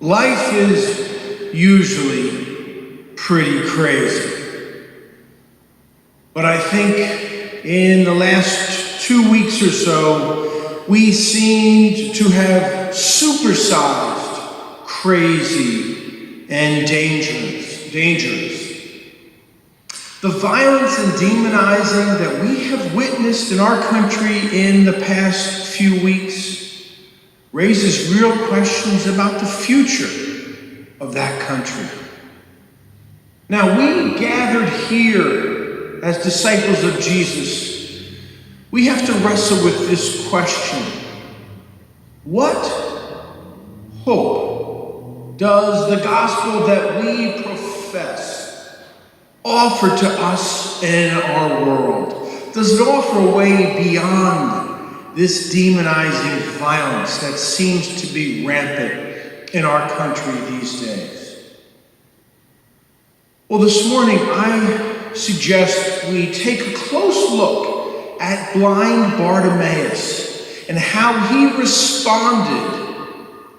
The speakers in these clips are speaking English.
Life is usually pretty crazy. But I think in the last 2 weeks or so, we seemed to have supersized crazy and dangerous. The violence and demonizing that we have witnessed in our country in the past few weeks raises real questions about the future of that country. Now, we gathered here as disciples of Jesus, we have to wrestle with this question. What hope does the gospel that we profess offer to us in our world? Does it offer a way beyond this demonizing violence that seems to be rampant in our country these days? Well, this morning I suggest we take a close look at blind Bartimaeus and how he responded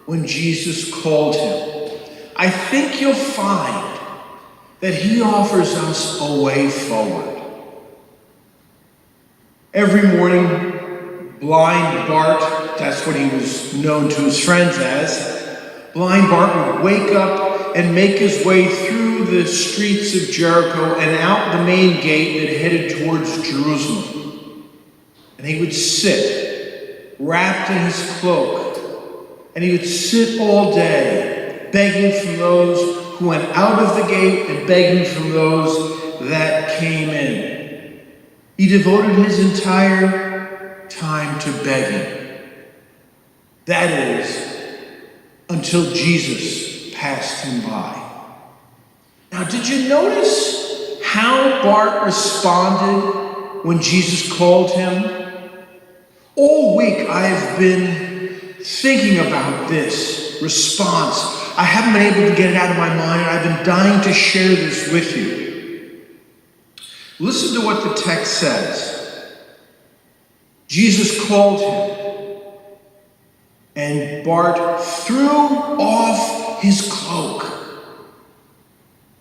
when Jesus called him. I think you'll find that he offers us a way forward. Every morning, Blind Bart, that's what he was known to his friends as, Blind Bart would wake up and make his way through the streets of Jericho and out the main gate that headed towards Jerusalem. And he would sit, wrapped in his cloak, and he would sit all day, begging from those who went out of the gate and begging from those that came in. He devoted his entire time to begging. That is, until Jesus passed him by. Now, did you notice how Bart responded when Jesus called him? All week I've been thinking about this response. I haven't been able to get it out of my mind, and I've been dying to share this with you. Listen to what the text says. Jesus called him, and Bart threw off his cloak.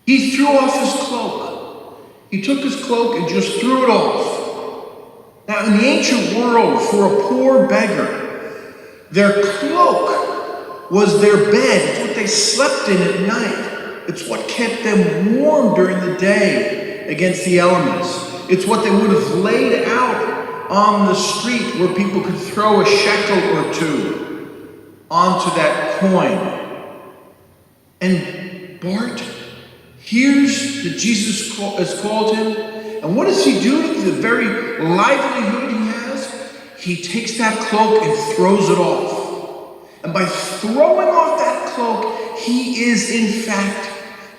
He threw off his cloak. He took his cloak and just threw it off. Now, in the ancient world, for a poor beggar, their cloak was their bed. It's what they slept in at night. It's what kept them warm during the day against the elements. It's what they would have laid out on the street where people could throw a shekel or two onto that coin. And Bart hears that Jesus has called him, and what does he do with the very livelihood he has? He takes that cloak and throws it off. And by throwing off that cloak, he is in fact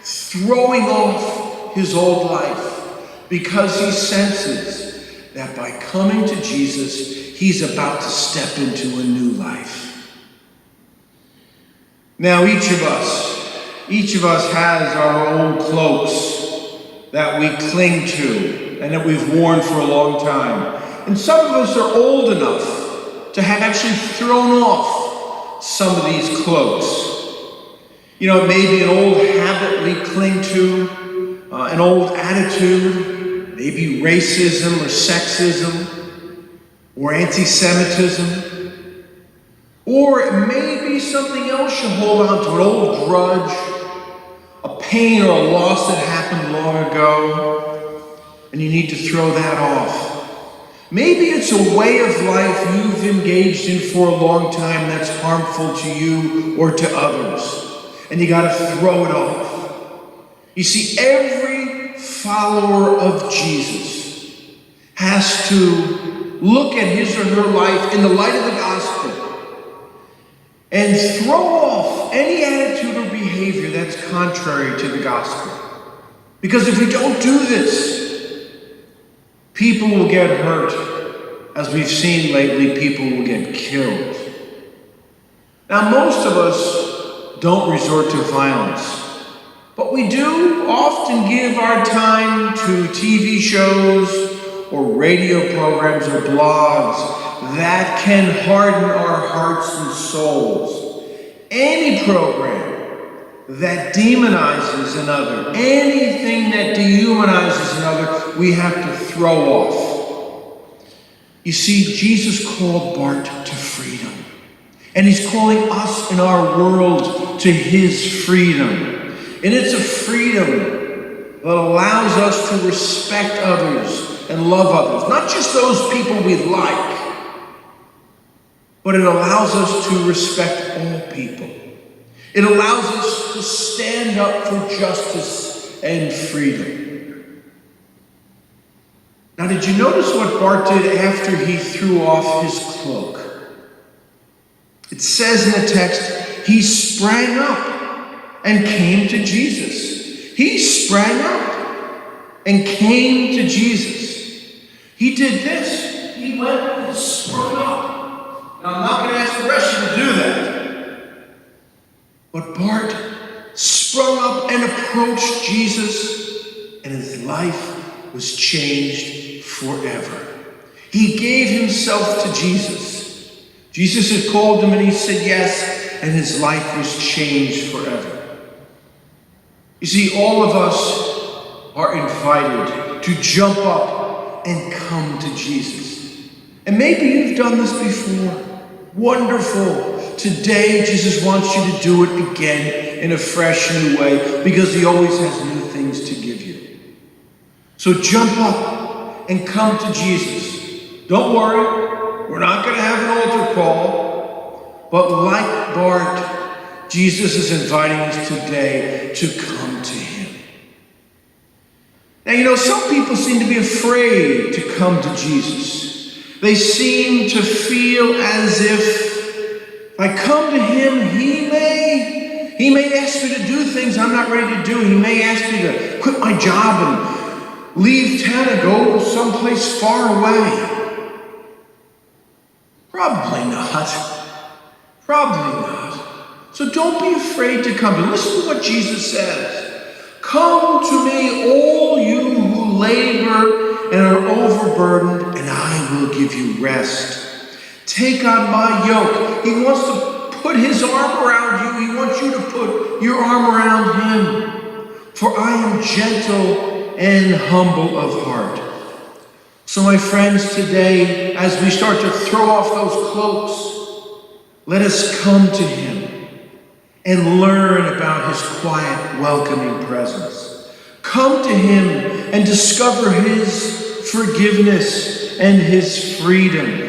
throwing off his old life, because he senses that by coming to Jesus, he's about to step into a new life. Now, each of us has our old cloaks that we cling to and that we've worn for a long time. And some of us are old enough to have actually thrown off some of these cloaks. You know, it may be an old habit we cling to, an old attitude, maybe racism or sexism or anti-Semitism. Or it may be something else you hold on to, an old grudge, a pain or a loss that happened long ago, and you need to throw that off. Maybe it's a way of life you've engaged in for a long time that's harmful to you or to others, and you got to throw it off. You see, every follower of Jesus has to look at his or her life in the light of the gospel and throw off any attitude or behavior that's contrary to the gospel. Because if we don't do this, people will get hurt. As we've seen lately, people will get killed. Now, most of us don't resort to violence, but we do often give our time to TV shows or radio programs or blogs that can harden our hearts and souls. Any program that demonizes another, anything that dehumanizes another, we have to throw off. You see, Jesus called Bart to freedom. And he's calling us in our world to his freedom. And it's a freedom that allows us to respect others and love others. Not just those people we like, but it allows us to respect all people. It allows us to stand up for justice and freedom. Now, did you notice what Bart did after he threw off his cloak? It says in the text, he sprang up and came to Jesus. He sprang up and came to Jesus. He did this. He went and sprung up. Now, I'm not going to ask the rest of you to do that. But Bart sprung up and approached Jesus, and his life was changed forever. He gave himself to Jesus. Jesus had called him and he said yes, and his life was changed forever. You see, all of us are invited to jump up and come to Jesus. And maybe you've done this before. Wonderful. Today, Jesus wants you to do it again in a fresh new way because he always has new things to give you. So jump up and come to Jesus. Don't worry, we're not going to have an altar call, but like Bart, Jesus is inviting us today to come to him. Now, you know, some people seem to be afraid to come to Jesus. They seem to feel as if I come to him, he may ask me to do things I'm not ready to do. He may ask me to quit my job and leave town and go someplace far away. Probably not. Probably not. So don't be afraid to come. And listen to what Jesus says. Come to me, all you who labor and are overburdened, and I will give you rest. Take on my yoke. He wants to put his arm around you. He wants you to put your arm around him. For I am gentle and humble of heart. So my friends, today, as we start to throw off those cloaks, let us come to him and learn about his quiet, welcoming presence. Come to him and discover his forgiveness and his freedom.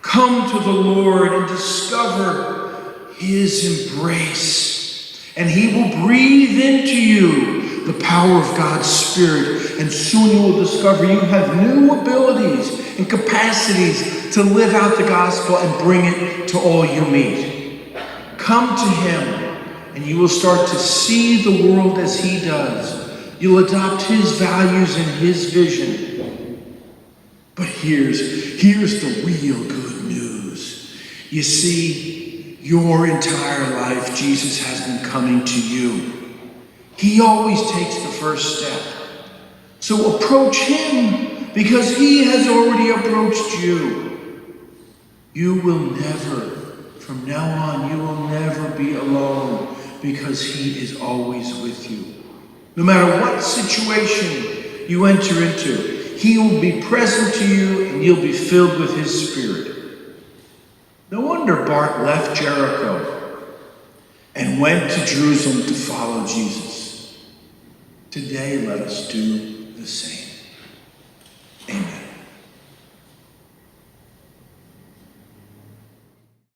Come to the Lord and discover his embrace. And he will breathe into you the power of God's Spirit. And soon you will discover you have new abilities and capacities to live out the gospel and bring it to all you meet. Come to him and you will start to see the world as he does. You'll adopt his values and his vision. But here's the real good news. You see, your entire life, Jesus has been coming to you. He always takes the first step. So approach him because he has already approached you. You will never, from now on, you will never be alone because he is always with you. No matter what situation you enter into, he will be present to you and you'll be filled with his Spirit. No wonder Bart left Jericho and went to Jerusalem to follow Jesus. Today, let us do the same.